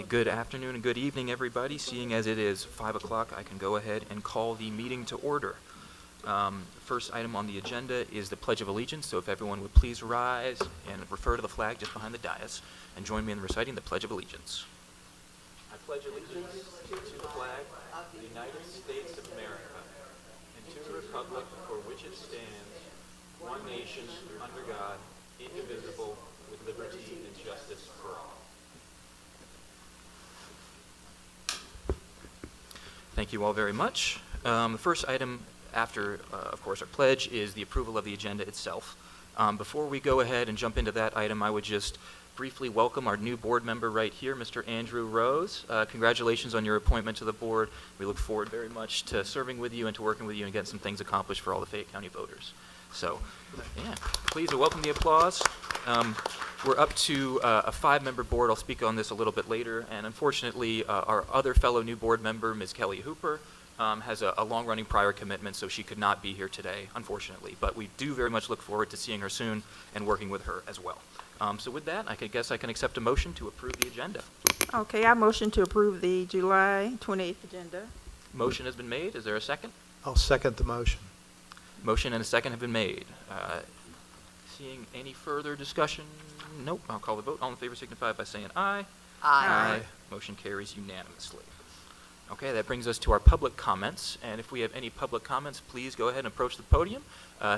Okay, good afternoon and good evening, everybody. Seeing as it is 5 o'clock, I can go ahead and call the meeting to order. First item on the agenda is the Pledge of Allegiance, so if everyone would please rise and refer to the flag just behind the dais and join me in reciting the Pledge of Allegiance. I pledge allegiance to the flag of the United States of America and to the republic for which it stands, one nation, under God, indivisible, with liberty and justice for all. Thank you all very much. The first item after, of course, our pledge is the approval of the agenda itself. Before we go ahead and jump into that item, I would just briefly welcome our new board member right here, Mr. Andrew Rose. Congratulations on your appointment to the board. We look forward very much to serving with you and to working with you and getting some things accomplished for all the Fayette County voters. So, yeah, please welcome the applause. We're up to a 5-member board. I'll speak on this a little bit later. And unfortunately, our other fellow new board member, Ms. Kelly Hooper, has a long-running prior commitment, so she could not be here today, unfortunately. But we do very much look forward to seeing her soon and working with her as well. So with that, I guess I can accept a motion to approve the agenda. Okay, I motion to approve the July 28th agenda. Motion has been made. Is there a second? I'll second the motion. Motion and a second have been made. Seeing any further discussion? Nope. I'll call the vote. All in favor signify by saying aye. Aye. Motion carries unanimously. Okay, that brings us to our public comments. And if we have any public comments, please go ahead and approach the podium.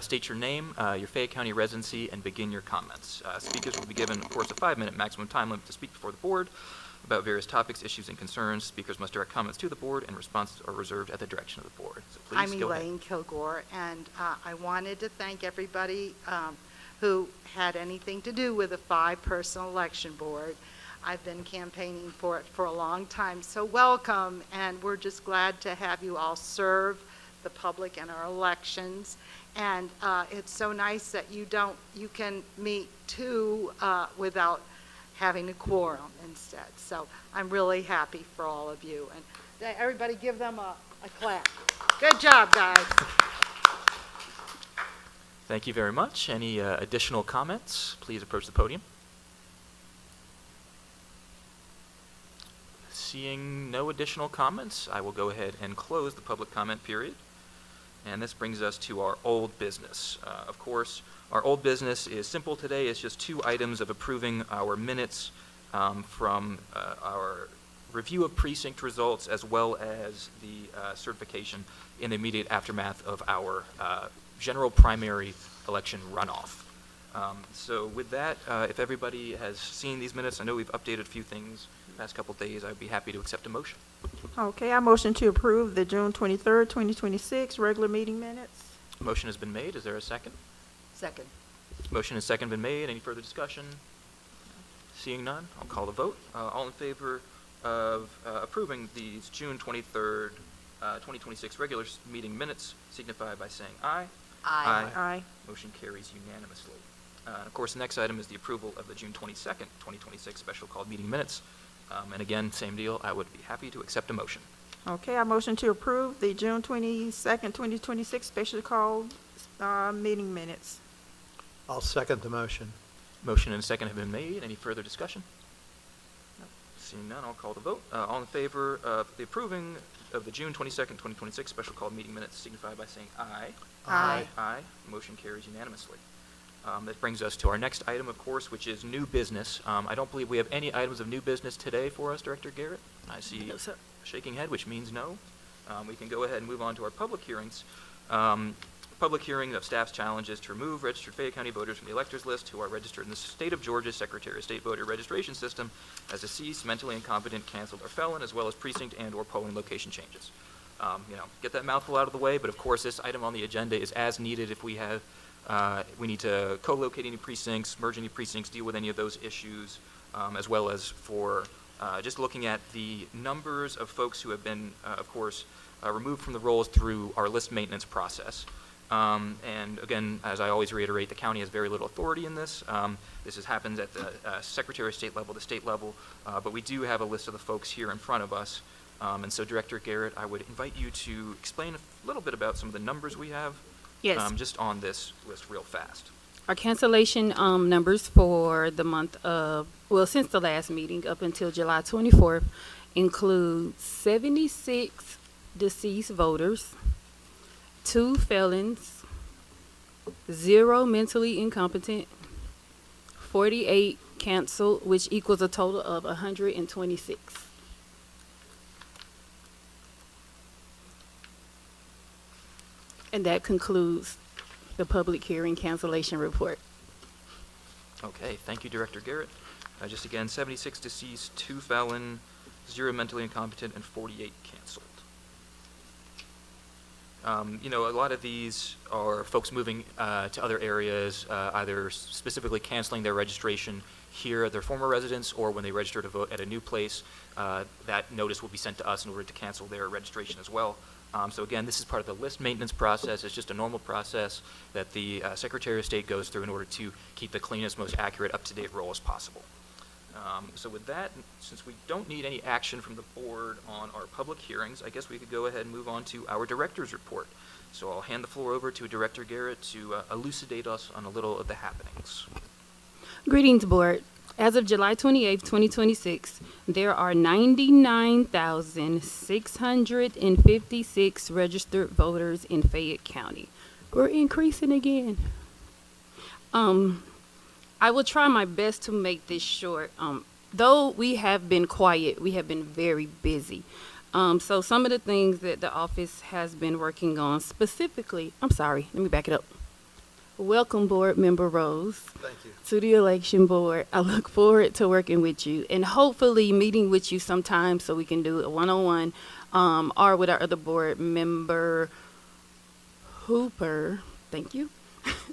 State your name, your Fayette County residency, and begin your comments. Speakers will be given, of course, a 5-minute maximum time limit to speak before the board about various topics, issues, and concerns. Speakers must direct comments to the board, and responses are reserved at the direction of the board. So please I'm go ahead. Elaine Kilgore, and I wanted to thank everybody who had anything to do with the 5-person election board. I've been campaigning for it for a long time, so welcome, and we're just glad to have you all serve the public in our elections. And it's so nice that you can meet 2 without having a quorum instead. So I'm really happy for all of you. And everybody give them a clap. Good job, guys. Thank you very much. Any additional comments? Please approach the podium. Seeing no additional comments, I will go ahead and close the public comment period. And this brings us to our old business. Of course, our old business is simple today. It's just 2 items of approving our minutes from our review of precinct results, as well as the certification in the immediate aftermath of our general primary election runoff. So with that, if everybody has seen these minutes, I know we've updated a few things the past couple days. I'd be happy to accept a motion. Okay, I motion to approve the June 23rd, 2026 regular meeting minutes. Motion has been made. Is there a second? Second. Motion and second been made. Any further discussion? Seeing none, I'll call the vote. All in favor of approving these June 23rd, 2026 regular meeting minutes signify by saying aye. Aye. Aye. Motion carries unanimously. And of course, the next item is the approval of the June 22nd, 2026 special called meeting minutes. And again, same deal. I would be happy to accept a motion. Okay, I motion to approve the June 22nd, 2026 special called meeting minutes. I'll second the motion. Motion and a second have been made. Any further discussion? Seeing none, I'll call the vote. All in favor of the approving of the June 22nd, 2026 special called meeting minutes signify by saying aye. Aye. Aye. Motion carries unanimously. That brings us to our next item, of course, which is new business. I don't believe we have any items of new business today for us, Director Garrett. I see No, sir. a shaking head, which means no. We can go ahead and move on to our public hearings. Public hearing of staff's challenges to remove registered Fayette County voters from the electors list who are registered in the state of Georgia's Secretary of State voter registration system as deceased, mentally incompetent, canceled, or felon, as well as precinct and or polling location changes. Get that mouthful out of the way, but of course this item on the agenda is as needed if we need to co-locate any precincts, merge any precincts, deal with any of those issues, as well as for just looking at the numbers of folks who have been, of course, removed from the rolls through our list maintenance process. And again, as I always reiterate, the county has very little authority in this. This happens at the Secretary of State level, the state level, but we do have a list of the folks here in front of us. And so, Director Garrett, I would invite you to explain a little bit about some of the numbers we have. Yes. Just on this list real fast. Our cancellation numbers for the month of, well, since the last meeting up until July 24th include 76 deceased voters, 2 felons, 0 mentally incompetent, 48 canceled, which equals a total of 126. And that concludes the public hearing cancellation report. Okay, thank you, Director Garrett. Just again, 76 deceased, 2 felon, 0 mentally incompetent, and 48 canceled. A lot of these are folks moving to other areas, either specifically canceling their registration here at their former residence, or when they register to vote at a new place, that notice will be sent to us in order to cancel their registration as well. So again, this is part of the list maintenance process. It's just a normal process that the Secretary of State goes through in order to keep the cleanest, most accurate, up-to-date roll as possible. So with that, since we don't need any action from the board on our public hearings, I guess we could go ahead and move on to our director's report. So I'll hand the floor over to Director Garrett to elucidate us on a little of the happenings. Greetings, Board. As of July 28th, 2026, there are 99,656 registered voters in Fayette County. We're increasing again. I will try my best to make this short. Though we have been quiet, we have been very busy. So some of the things that the office has been working on specifically, let me back it up. Welcome, Board Member Rose. Thank you. To the election board. I look forward to working with you and hopefully meeting with you sometime so we can do a one-on-one or with our other board member, Hooper. Thank you.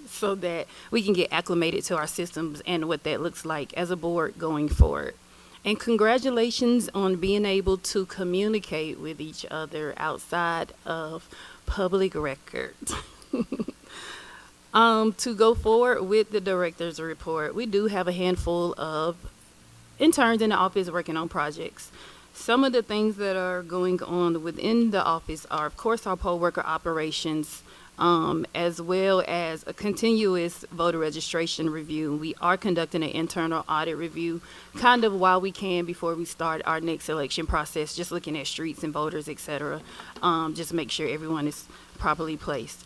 So that we can get acclimated to our systems and what that looks like as a board going forward. And congratulations on being able to communicate with each other outside of public record. To go forward with the director's report, we do have a handful of interns in the office working on projects. Some of the things that are going on within the office are, of course, our poll worker operations, as well as a continuous voter registration review. We are conducting an internal audit review kind of while we can before we start our next election process, just looking at streets and voters, et cetera, just make sure everyone is properly placed.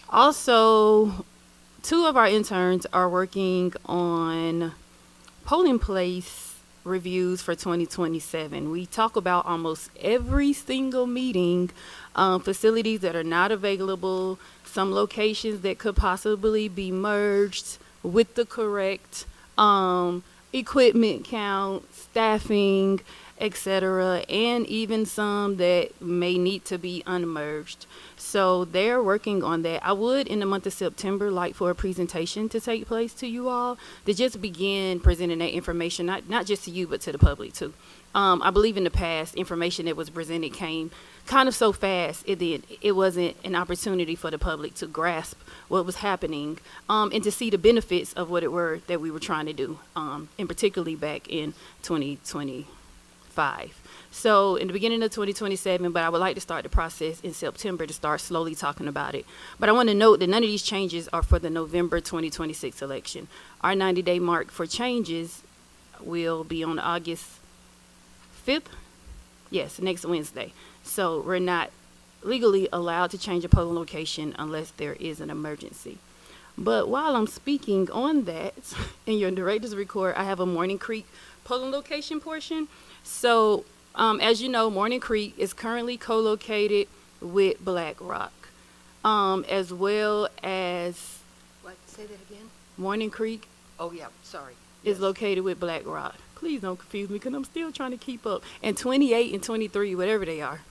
Also, 2 of our interns are working on polling place reviews for 2027. We talk about almost every single meeting, facilities that are not available, some locations that could possibly be merged with the correct equipment count, staffing, etc., and even some that may need to be unmerged. So they're working on that. I would, in the month of September, like for a presentation to take place to you all, to just begin presenting that information, not just to you, but to the public too. I believe in the past, information that was presented came kind of so fast, it wasn't an opportunity for the public to grasp what was happening, and to see the benefits of what it were that we were trying to do, and particularly back in 2025. So in the beginning of 2027, but I would like to start the process in September to start slowly talking about it. But I want to note that none of these changes are for the November 2026 election. Our 90-day mark for changes will be on August 5th. Yes, next Wednesday. So we're not legally allowed to change a polling location unless there is an emergency. But while I'm speaking on that, in your director's report, I have a Morning Creek polling location portion. So, as you know, Morning Creek is currently co-located with Black Rock, as well as What, say that again? Morning Creek Oh, yeah, sorry. is Yes. located with Black Rock. Please don't confuse me because I'm still trying to keep up. And 28 and 23, whatever they are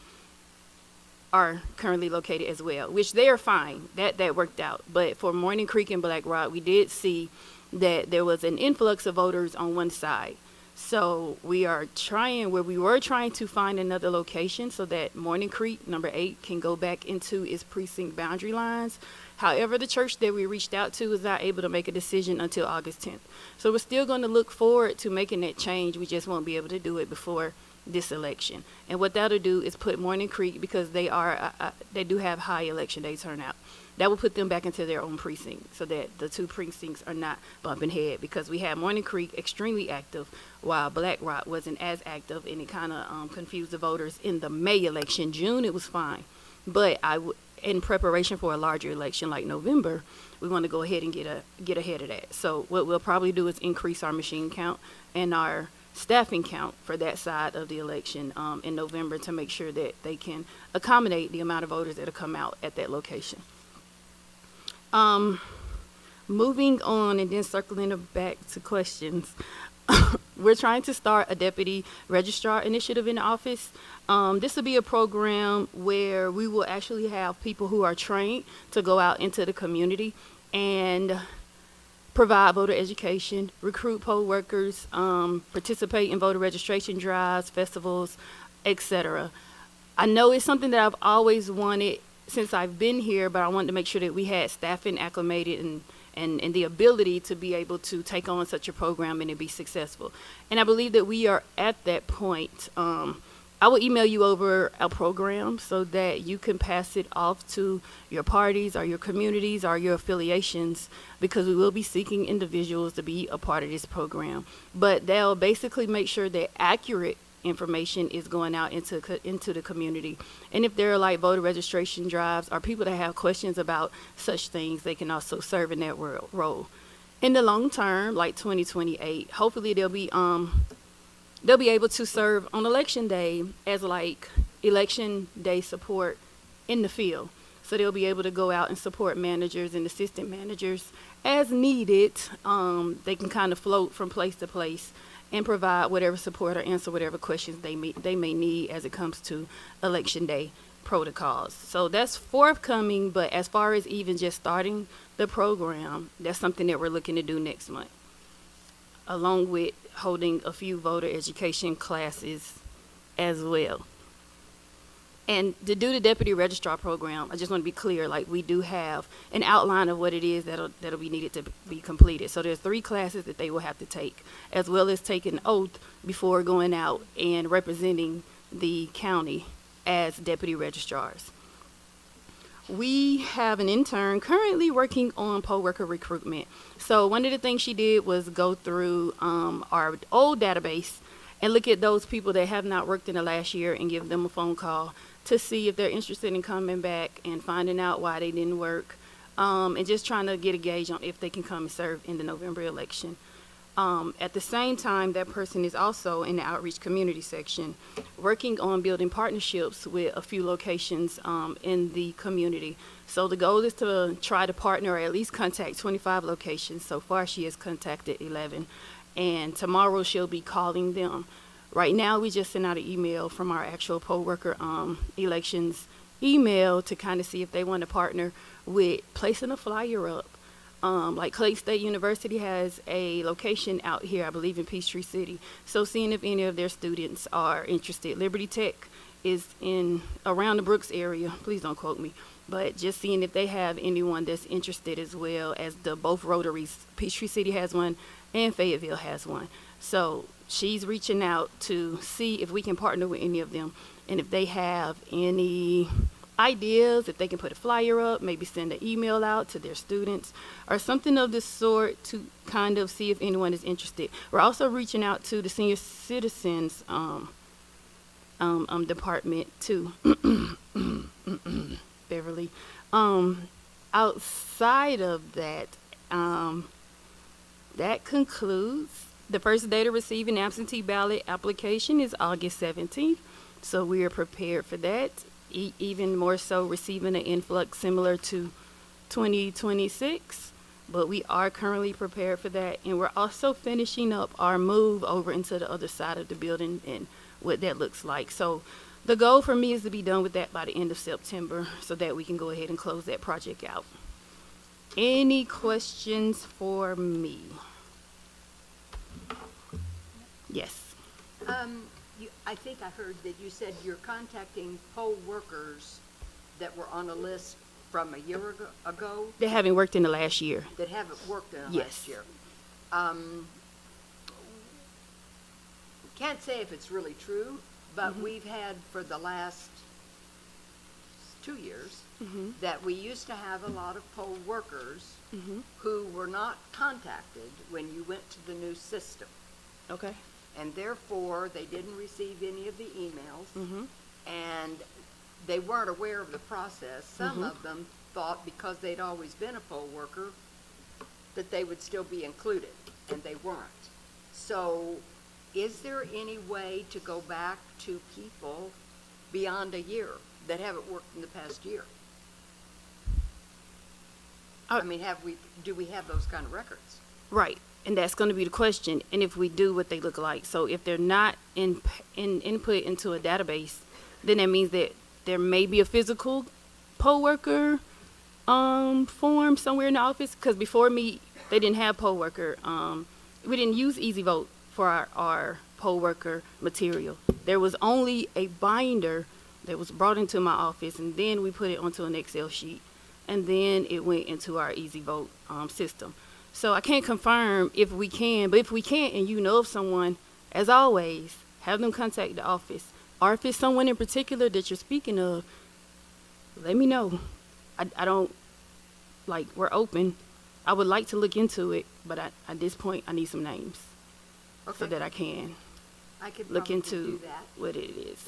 currently located as well, which they are fine. That worked out. But for Morning Creek and Black Rock, we did see that there was an influx of voters on one side. So we were trying to find another location so that Morning Creek, number 8, can go back into its precinct boundary lines. However, the church that we reached out to was not able to make a decision until August 10th. So we're still going to look forward to making that change. We just won't be able to do it before this election. And what that'll do is put Morning Creek, because they do have high election day turnout, that will put them back into their own precinct so that the two precincts are not bumping head, because we had Morning Creek extremely active while Black Rock wasn't as active, and it kind of confused the voters in the May election. June, it was fine. But in preparation for a larger election like November, we want to go ahead and get ahead of that. So what we'll probably do is increase our machine count and our staffing count for that side of the election in November to make sure that they can accommodate the amount of voters that'll come out at that location. Moving on and then circling it back to questions. We're trying to start a deputy registrar initiative in the office. This will be a program where we will actually have people who are trained to go out into the community and provide voter education, recruit poll workers, participate in voter registration drives, festivals, etc. I know it's something that I've always wanted since I've been here, but I wanted to make sure that we had staffing acclimated and the ability to be able to take on such a program and it be successful. And I believe that we are at that point. I will email you over our program so that you can pass it off to your parties or your communities or your affiliations, because we will be seeking individuals to be a part of this program. But they'll basically make sure that accurate information is going out into the community. And if there are like voter registration drives or people that have questions about such things, they can also serve in that role. In the long term, like 2028, hopefully they'll be able to serve on election day as like election day support in the field. So they'll be able to go out and support managers and assistant managers as needed. They can kind of float from place to place and provide whatever support or answer whatever questions they may need as it comes to election day protocols. So that's forthcoming, but as far as even just starting the program, that's something that we're looking to do next month, along with holding a few voter education classes as well. And to do the deputy registrar program, I just want to be clear, like we do have an outline of what it is that'll be needed to be completed. So there's 3 classes that they will have to take, as well as take an oath before going out and representing the county as deputy registrars. We have an intern currently working on poll worker recruitment. So one of the things she did was go through our old database and look at those people that have not worked in the last year and give them a phone call to see if they're interested in coming back and finding out why they didn't work, and just trying to get a gauge on if they can come and serve in the November election. At the same time, that person is also in the outreach community section, working on building partnerships with a few locations in the community. So the goal is to try to partner or at least contact 25 locations. So far, she has contacted 11, and tomorrow she'll be calling them. Right now, we just sent out an email from our actual poll worker elections email to kind of see if they want to partner with placing a flyer up. Like Clay State University has a location out here, I believe in Peachtree City. So seeing if any of their students are interested. Liberty Tech is in around the Brooks area. Please don't quote me. But just seeing if they have anyone that's interested, as well as both Rotaries. Peachtree City has one and Fayetteville has one. So she's reaching out to see if we can partner with any of them, and if they have any ideas, if they can put a flyer up, maybe send an email out to their students or something of this sort to kind of see if anyone is interested. We're also reaching out to the senior citizens department too. Beverly. Outside of that, that concludes. The first day to receive an absentee ballot application is August 17th, so we are prepared for that. Even more so receiving an influx similar to 2026, but we are currently prepared for that. And we're also finishing up our move over into the other side of the building and what that looks like. So the goal for me is to be done with that by the end of September so that we can go ahead and close that project out. Any questions for me? Yes. I think I heard that you said you're contacting poll workers that were on a list from a year ago They haven't worked in the last year. that haven't worked in the Yes. last year. Can't say if it's really true, but we've had for the last 2 years Mm-hmm. that we used to have a lot of poll workers Mm-hmm. who were not contacted when you went to the new system. Okay. And therefore, they didn't receive any of the emails. Mm-hmm. And they weren't aware of the process. Some Mhm. of them thought because they'd always been a poll worker, that they would still be included, and they weren't. So is there any way to go back to people beyond a year that haven't worked in the past year? I mean, do we have those kind of records? Right, and that's going to be the question. And if we do, what they look like. So if they're not in input into a database, then that means that there may be a physical poll worker form somewhere in the office. Because before me, they didn't have poll worker. We didn't use Easy Vote for our poll worker material. There was only a binder that was brought into my office, and then we put it onto an Excel sheet, and then it went into our Easy Vote system. So I can't confirm if we can, but if we can't and you know of someone, as always, have them contact the office. Or if it's someone in particular that you're speaking of, let me know. I don't, like, we're open. I would like to look into it, but at this point, I need some names so Okay. that I can I could look probably do into that. what it is.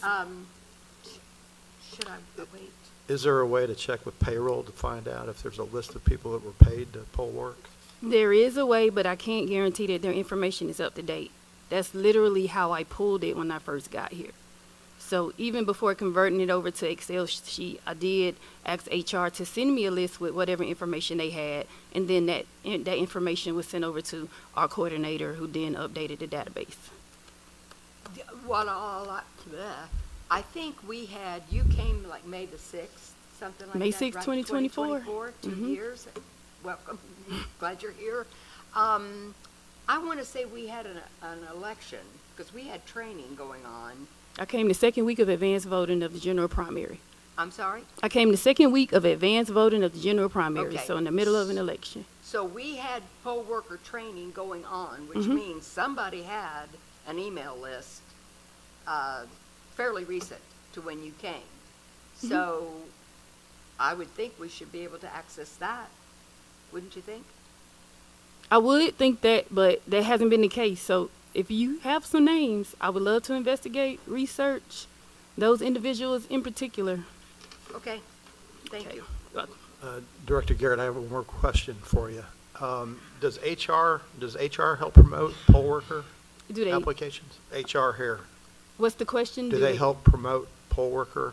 Should I wait? Is there a way to check with payroll to find out if there's a list of people that were paid to poll work? There is a way, but I can't guarantee that their information is up to date. That's literally how I pulled it when I first got here. So even before converting it over to Excel sheet, I did ask HR to send me a list with whatever information they had, and then that information was sent over to our coordinator, who then updated the database. I think we had, you came like May the 6th, something like that, May right? 6th, 2024. 2024, 2 Mhm. years. Welcome, glad you're here. I want to say we had an election, because we had training going on. I came the second week of advanced voting of the general primary. I'm sorry? I came the second week of advanced voting of the general primary, Okay. so in the middle of an election. So we had poll worker training going on, which Mhm. means somebody had an email list fairly recent to when you came. Mm-hmm. So I would think we should be able to access that, wouldn't you think? I would think that, but that hasn't been the case. So if you have some names, I would love to investigate, research those individuals in particular. Okay, thank you. Director Garrett, I have one more question for you. Does HR help promote poll worker Do they? applications? HR here. What's the question? Do they help promote poll worker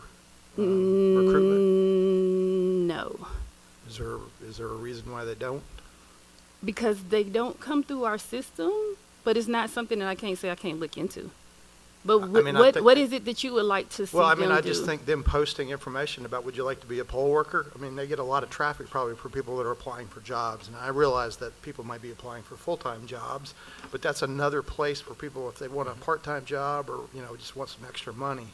recruitment? No, Is there a reason why they don't? because they don't come through our system. But it's not something that I can't say I can't look into. But I mean, I think what that- is it that you would like to see Well, I them mean, I do? just think them posting information about would you like to be a poll worker? I mean, they get a lot of traffic probably for people that are applying for jobs. And I realize that people might be applying for full-time jobs, but that's another place for people if they want a part-time job or, just want some extra money.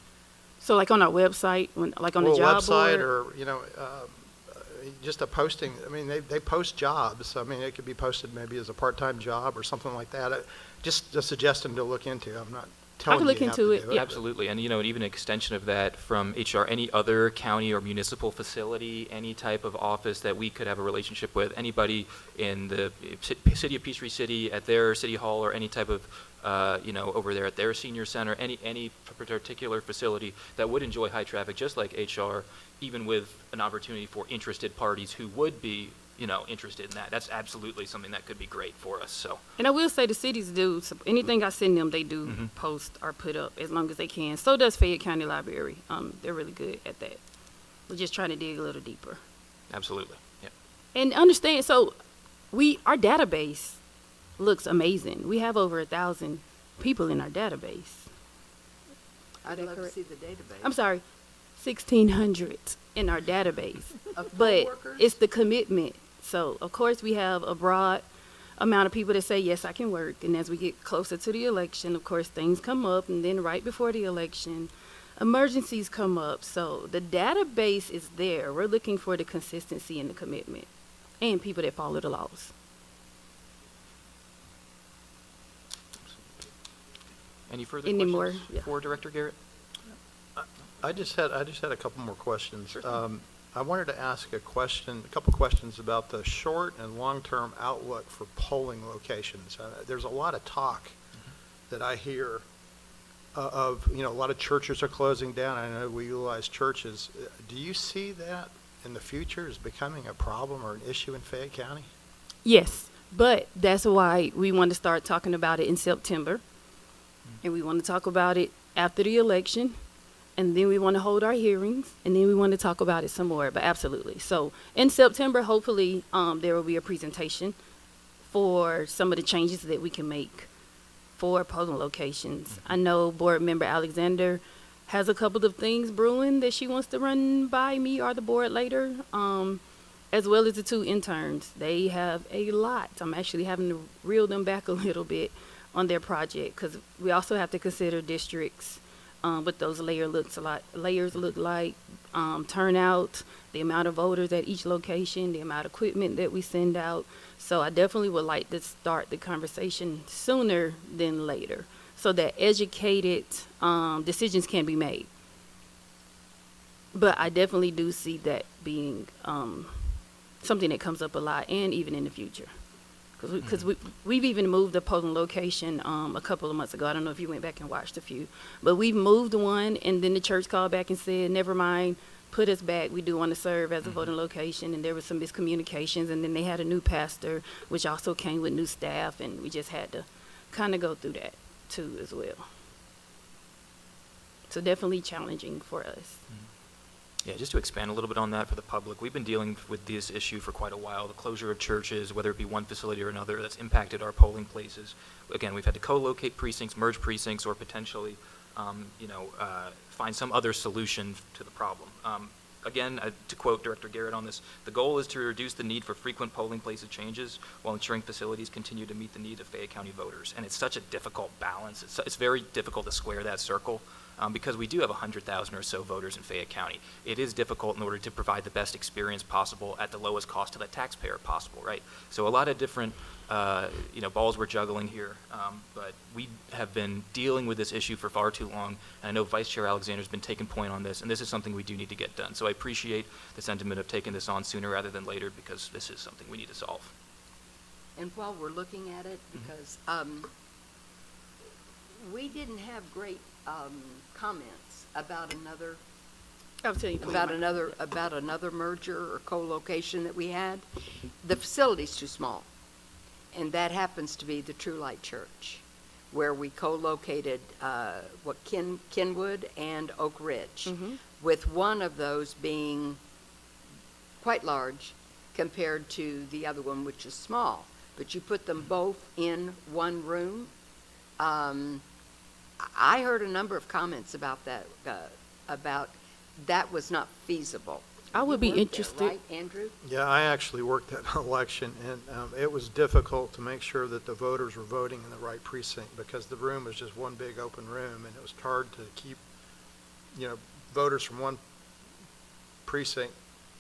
So like on our website, like on the Well, job website board? or, just a posting, I mean, they post jobs. I mean, it could be posted maybe as a part-time job or something like that. Just a suggestion to look into. I'm not telling you look you have into to it, do yeah. Absolutely, and even an extension of that from HR, any other county or municipal facility, any type of office that we could have a relationship with, anybody in the city of Peachtree City, at their city hall, or any type of, over there at their senior center, any particular facility that would enjoy high traffic, just like HR, even with an opportunity for interested parties who would be, interested in that. That's absolutely something that could be great for us, so. And I will say the cities do, so anything I send them, they do Mhm. post or put up as long as they can. So does Fayette County Library. They're really good at that. We're just trying to dig a little deeper. Absolutely, yeah. And understand, so our database looks amazing. We have over 1,000 people in our database. I'd that love to correct? see the database. I'm sorry, 1,600 in our database. Of poll But workers? it's the commitment. So, of course, we have a broad amount of people that say, yes, I can work. And as we get closer to the election, of course, things come up. And then right before the election, emergencies come up. So the database is there. We're looking for the consistency and the commitment and people that follow the laws. Any further Any questions more? Yeah. for Director Garrett? I just had a couple more questions. Sure thing. I wanted to ask a couple questions about the short and long-term outlook for polling locations. There's a lot of talk that I hear of, a lot of churches are closing down. I know we utilize churches. Do you see that in the future as becoming a problem or an issue in Fayette County? Yes, but that's why we want to start talking about it in September. And we want to talk about it after the election. And then we want to hold our hearings. And then we want to talk about it some more. But absolutely. So in September, hopefully, there will be a presentation for some of the changes that we can make for polling locations. I know Board Member Alexander has a couple of things brewing that she wants to run by me or the board later, as well as the two interns. They have a lot. I'm actually having to reel them back a little bit on their project because we also have to consider districts, what those layers look like, turnout, the amount of voters at each location, the amount of equipment that we send out. So I definitely would like to start the conversation sooner than later so that educated decisions can be made. But I definitely do see that being something that comes up a lot, and even in the future. Because we've even moved a polling location a couple of months ago. I don't know if you went back and watched a few. But we've moved one, and then the church called back and said, never mind, put us back. We do want to serve as a voting location. And there was some miscommunications. And then they had a new pastor, which also came with new staff. And we just had to kind of go through that, too, as well. So definitely challenging for us. Yeah, just to expand a little bit on that for the public, we've been dealing with this issue for quite a while, the closure of churches, whether it be one facility or another, that's impacted our polling places. Again, we've had to co-locate precincts, merge precincts, or potentially, find some other solution to the problem. Again, to quote Director Garrett on this, the goal is to reduce the need for frequent polling places changes while ensuring facilities continue to meet the needs of Fayette County voters. And it's such a difficult balance. It's very difficult to square that circle. Because we do have 100,000 or so voters in Fayette County. It is difficult in order to provide the best experience possible at the lowest cost to the taxpayer possible, right? So a lot of different, balls we're juggling here, but we have been dealing with this issue for far too long, and I know Vice Chair Alexander's been taking point on this, and this is something we do need to get done. So I appreciate the sentiment of taking this on sooner rather than later, because this is something we need to solve. And while we're looking at it, because we didn't have great comments about another I'll tell you about another merger or co-location that we had. The facility's too small, and that happens to be the True Light Church, where we co-located Kenwood and Oak Ridge, with one of those being quite large compared to the other one, which is small. But you put them both in one room. I heard a number of comments about that, that was not feasible. I would be You worked there, interested. right, Andrew? Yeah, I actually worked that election, and it was difficult to make sure that the voters were voting in the right precinct because the room was just one big open room, and it was hard to keep, voters from one precinct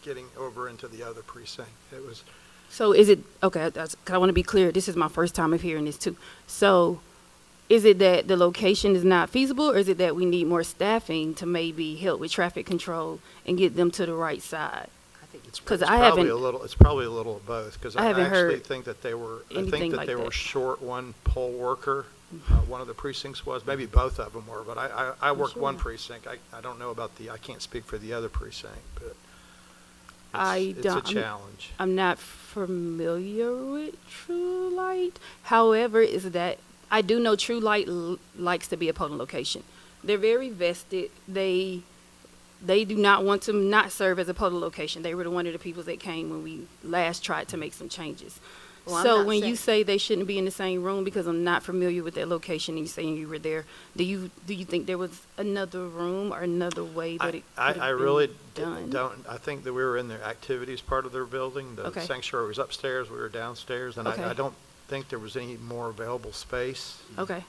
getting over into the other precinct. It was. So is it, okay, 'cause I want to be clear, this is my first time of hearing this too. So is it that the location is not feasible, or is it that we need more staffing to maybe help with traffic control and get them to the right side? I think It's 'Cause it's I probably haven't- a little. It's probably a little of both because I I haven't actually heard think that they were. I anything think that like they were that. short one poll worker. One of the precincts was. Maybe both of them were. But I worked one sure. precinct. I don't know about I can't speak for the other precinct, but it's don't- a challenge. I'm not familiar with True Light. However, is that I do know True Light likes to be a polling location. They're very vested. They do not want to not serve as a polling location. They were one of the people that came when we last tried to make some changes. Well, I'm So not when you saying- say they shouldn't be in the same room, because I'm not familiar with that location, and you're saying you were there, do you think there was another room or another way that it could have I really been done? don't. I think that we were in their activities part of their building. The Okay. sanctuary was upstairs. We were downstairs, and Okay. I don't think there was any more available space Okay.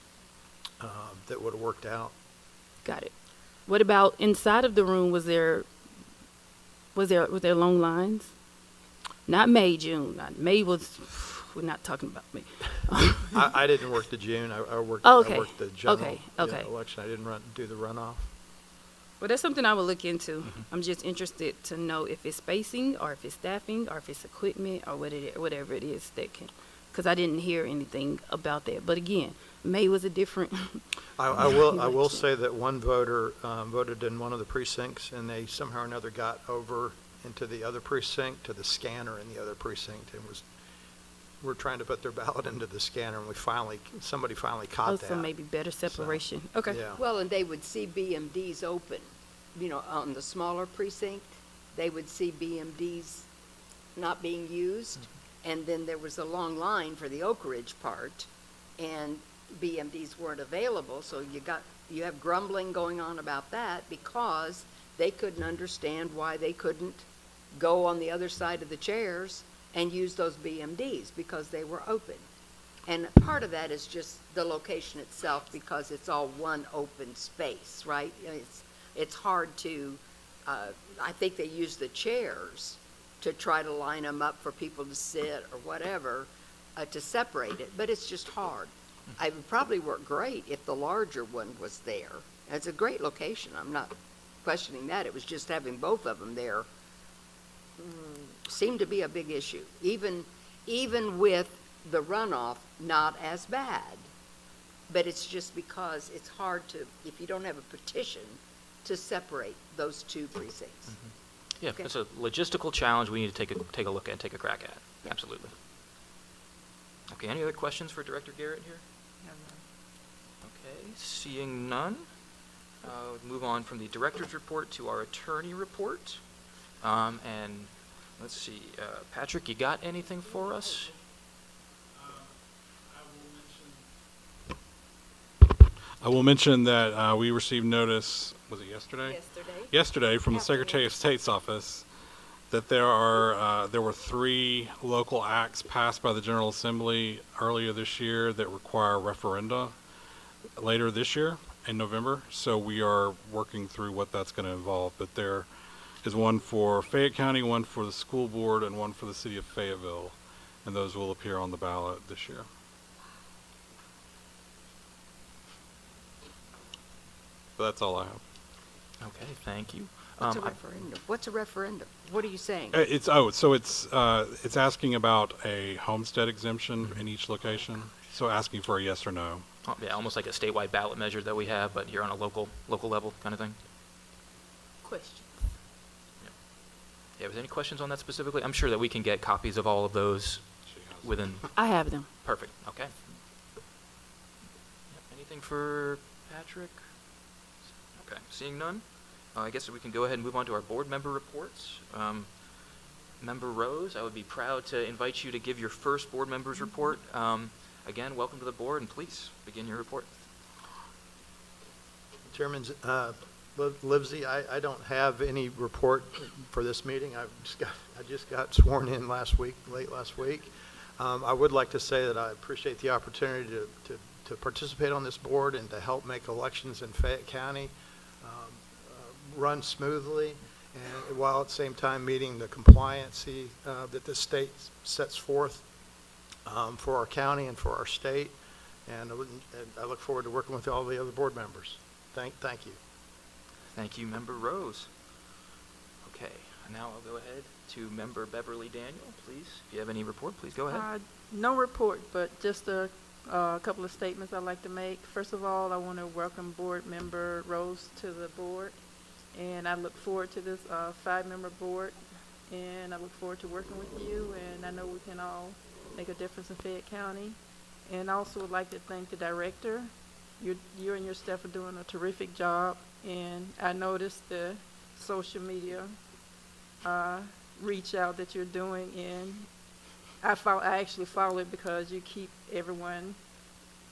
that would have worked out. Got it. What about inside of the room? Was there long lines? Not May, June. May was. We're not talking about May. I didn't work the June. I worked. Oh, okay. I worked the general Okay, yeah, okay. election. I didn't do the runoff. Well, that's something I will look into. I'm just interested to know if it's spacing or if it's staffing or if it's equipment or whatever it is that can, because I didn't hear anything about that. But again, May was a different. I will say that one voter voted in one of the precincts, and they somehow or another got over into the other precinct, to the scanner in the other precinct, and were trying to put their ballot into the scanner, and somebody finally caught that. Also, maybe better separation. Okay. Yeah. Well, and they would see BMDs open, on the smaller precinct, they would see BMDs not being used, and then there was a long line for the Oak Ridge part, and BMDs weren't available, so you have grumbling going on about that because they couldn't understand why they couldn't go on the other side of the chairs and use those BMDs because they were open. And part of that is just the location itself because it's all one open space, right? It's hard to, I think they use the chairs to try to line them up for people to sit or whatever, to separate it, but it's just hard. It would probably work great if the larger one was there. It's a great location, I'm not questioning that, it was just having both of them there seemed to be a big issue. Even with the runoff, not as bad. But it's just because it's hard to, if you don't have a petition, to separate those two precincts. Yeah, Okay. it's a logistical challenge we need to take a look at, take a crack at. Yeah. Absolutely. Okay, any other questions for Director Garrett here? Okay, seeing none, move on from the director's report to our attorney report. And let's see, Patrick, you got anything for us? I will mention that we received notice, was it yesterday? Yesterday from the Secretary of State's office that there were 3 local acts passed by the General Assembly earlier this year that require referenda later this year in November. So we are working through what that's going to involve. But there is one for Fayette County, one for the school board, and one for the city of Fayetteville. And those will appear on the ballot this year. But that's all I have. Okay, thank you. What's a referendum? What's a referendum? What are you saying? It's asking about a homestead exemption in each location. So asking for a yes or no. Yeah, almost like a statewide ballot measure that we have, but here on a local level kind of thing. Question. Yeah, was there any questions on that specifically? I'm sure that we can get copies of all of those within. I have them. Perfect. Okay. Yep, anything for Patrick? Okay. Seeing none, I guess we can go ahead and move on to our board member reports. Member Rose, I would be proud to invite you to give your first board member's report. Again, welcome to the board, and please begin your report. Chairman Livesey, I don't have any report for this meeting. I just got sworn in late last week. I would like to say that I appreciate the opportunity to participate on this board and to help make elections in Fayette County run smoothly, and while at the same time meeting the compliancy that the state sets forth for our county and for our state. And I look forward to working with all the other board members. Thank you. Thank you, Member Rose. Okay, now I'll go ahead to Member Beverly Daniel, please. If you have any report, please go ahead. No report, but just a couple of statements I'd like to make. First of all, I want to welcome Board Member Rose to the board, and I look forward to this 5-member board, and I look forward to working with you, and I know we can all make a difference in Fayette County. And I also would like to thank the director. You and your staff are doing a terrific job, and I noticed the social media reach out that you're doing, and I actually follow it because you keep everyone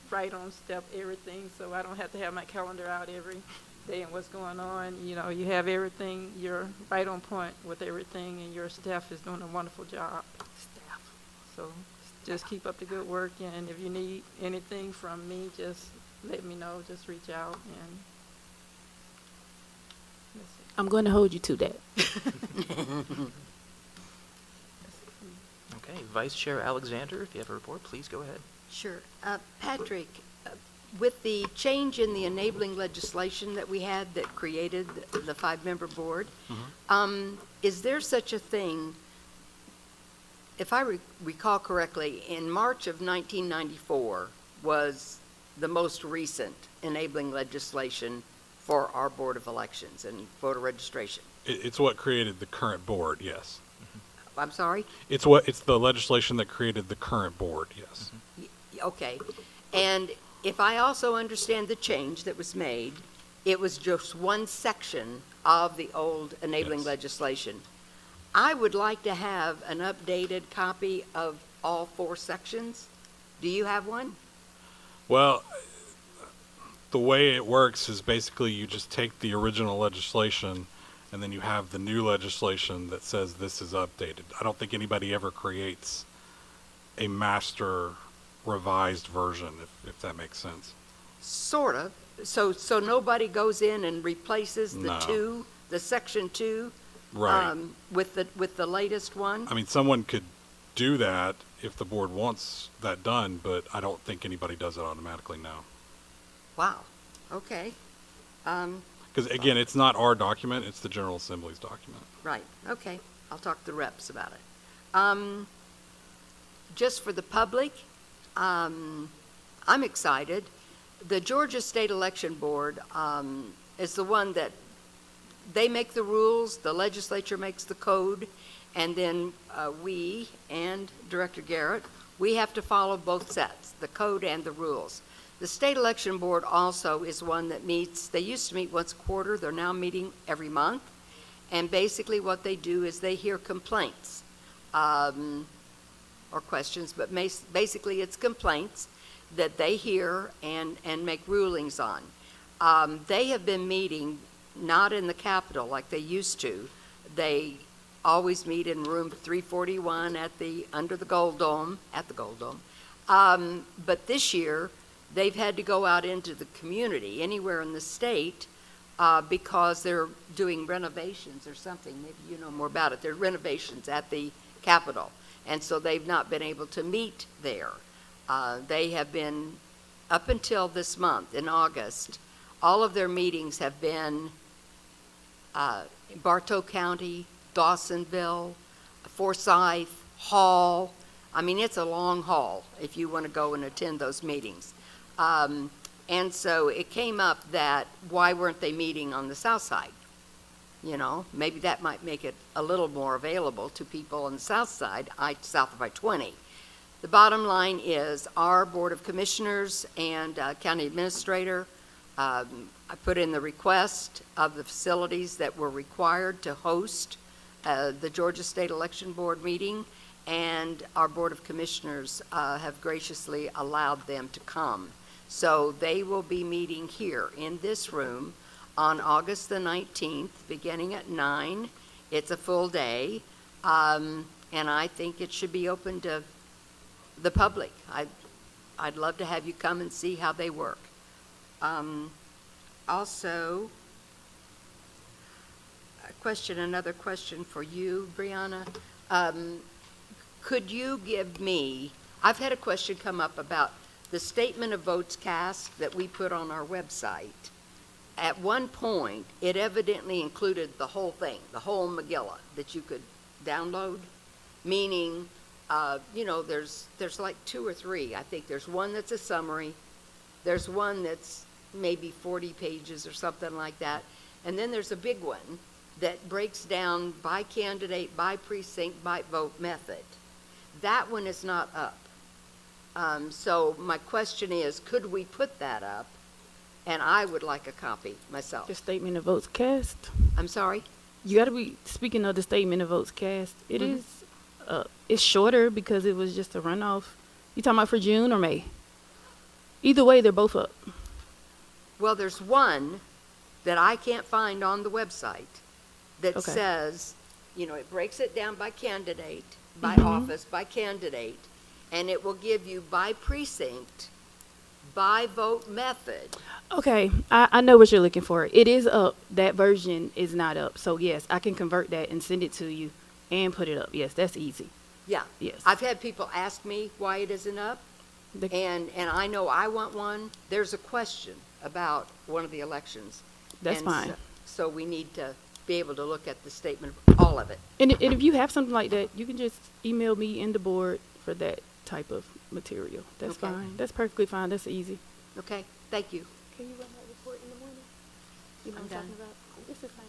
right on step, everything, so I don't have to have my calendar out every day and what's going on. You know, you have everything, you're right on point with everything, and your staff is doing a wonderful job. So just keep up the good work, and if you need anything from me, just let me know, just reach out, and that's it. I'm going to hold you to that. Okay, Vice Chair Alexander, if you have a report, please go ahead. Sure. Patrick, with the change in the enabling legislation that we had that created the five-member board, is there such a thing, if I recall correctly, in March of 1994 was the most recent enabling legislation for our Board of Elections and voter registration? It's what created the current board, yes. I'm sorry? It's the legislation that created the current board, yes. Okay. And if I also understand the change that was made, it was just one section of the old enabling Yes. legislation. I would like to have an updated copy of all four sections. Do you have one? Well, the way it works is basically you just take the original legislation and then you have the new legislation that says this is updated. I don't think anybody ever creates a master revised version, if that makes sense. Sort of. So nobody goes in and replaces No. the section 2, Right. with the latest one? I mean, someone could do that if the board wants that done, but I don't think anybody does it automatically now. Wow. Okay. Because again, it's not our document, it's the General Assembly's document. Right, okay. I'll talk to the reps about it. Just for the public, I'm excited. The Georgia State Election Board is the one that, they make the rules, the legislature makes the code, and then we and Director Garrett, we have to follow both sets, the code and the rules. The State Election Board also is one that meets, they used to meet once a quarter, they're now meeting every month. And basically what they do is they hear complaints, or questions, but basically it's complaints that they hear and make rulings on. They have been meeting not in the Capitol like they used to. They always meet in room 341 under the Gold Dome, at the Gold Dome. But this year, they've had to go out into the community, anywhere in the state, because they're doing renovations or something. Maybe you know more about it. They're renovations at the Capitol, and so they've not been able to meet there. They have been, up until this month, in August, all of their meetings have been in Bartow County, Dawsonville, Forsyth, Hall. I mean, it's a long haul if you want to go and attend those meetings. And so it came up that why weren't they meeting on the south side? You know, maybe that might make it a little more available to people on the south side, south of I-20. The bottom line is our Board of Commissioners and County Administrator, I put in the request of the facilities that were required to host the Georgia State Election Board meeting, and our Board of Commissioners have graciously allowed them to come. So they will be meeting here in this room on August the 19th, beginning at 9. It's a full day, and I think it should be open to the public. I'd love to have you come and see how they work. Also, another question for you, Brianna. Could you give me, I've had a question come up about the statement of votes cast that we put on our website. At one point, it evidently included the whole thing, the whole Megillah that you could download, meaning, you know, there's like 2 or 3. I think there's one that's a summary. There's one that's maybe 40 pages or something like that. And then there's a big one that breaks down by candidate, by precinct, by vote method. That one is not up. So my question is, could we put that up? And I would like a copy myself. The statement of votes cast. I'm sorry? You got to be speaking of the statement of votes cast. It is, it's shorter because it was just a runoff. You talking about for June or May? Either way, they're both up. Well, there's one that I can't find on the website that Okay. says, you know, it breaks it down by candidate, by Mhm. office, by candidate, and it will give you by precinct, by vote method. Okay, I know what you're looking for. It is up. That version is not up. So yes, I can convert that and send it to you and put it up. Yes, that's easy. Yeah. Yes. I've had people ask me why it isn't up, The- And I know I want one. There's a question about one of the elections. That's And fine. So we need to be able to look at the statement, all of it. And if you have something like that, you can just email me and the board for that type of material. That's Okay. fine. That's perfectly fine. That's easy. Okay, thank you. Can you run that report in the morning? You know I'm what I'm talking done. about? This is fine.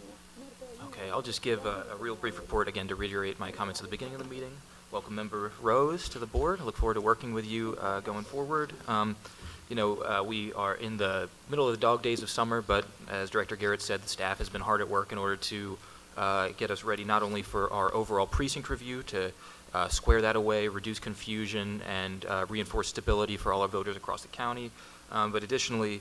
Okay, I'll just give a real brief report again to reiterate my comments at the beginning of the meeting. Welcome Member Rose to the board. I look forward to working with you going forward. We are in the middle of the dog days of summer, but as Director Garrett said, the staff has been hard at work in order to get us ready not only for our overall precinct review to square that away, reduce confusion, and reinforce stability for all our voters across the county, but additionally,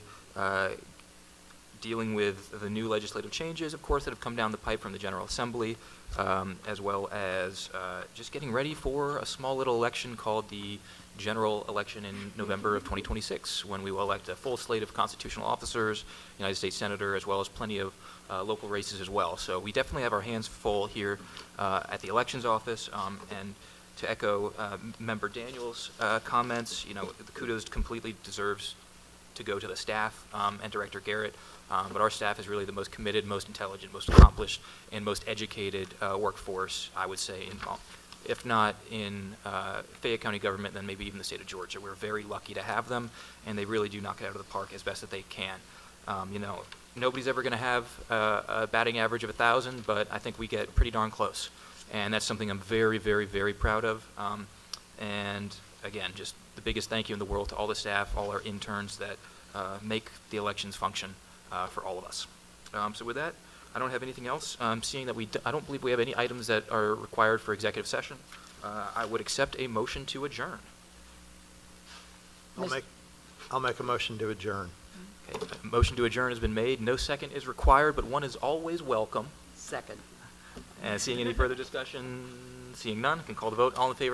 dealing with the new legislative changes, of course, that have come down the pipe from the General Assembly, as well as just getting ready for a small little election called the general election in November of 2026, when we will elect a full slate of constitutional officers, United States Senator, as well as plenty of local races as well. So we definitely have our hands full here at the elections office, and to echo Member Daniels' comments, the kudos completely deserves to go to the staff and Director Garrett, but our staff is really the most committed, most intelligent, most accomplished, and most educated workforce, I would say, if not in Fayette County government, then maybe even the state of Georgia. We're very lucky to have them, and they really do knock it out of the park as best that they can. Nobody's ever going to have a batting average of 1,000, but I think we get pretty darn close, and that's something I'm very, very, very proud of. And again, just the biggest thank you in the world to all the staff, all our interns that make the elections function for all of us. So with that, I don't have anything else. Seeing that I don't believe we have any items that are required for executive session, I would accept a motion to adjourn. I'll make a motion to adjourn. Okay, a motion to adjourn has been made. No second is required, but one is always welcome. Second. And seeing any further discussion, seeing none, can call the vote. All in favor?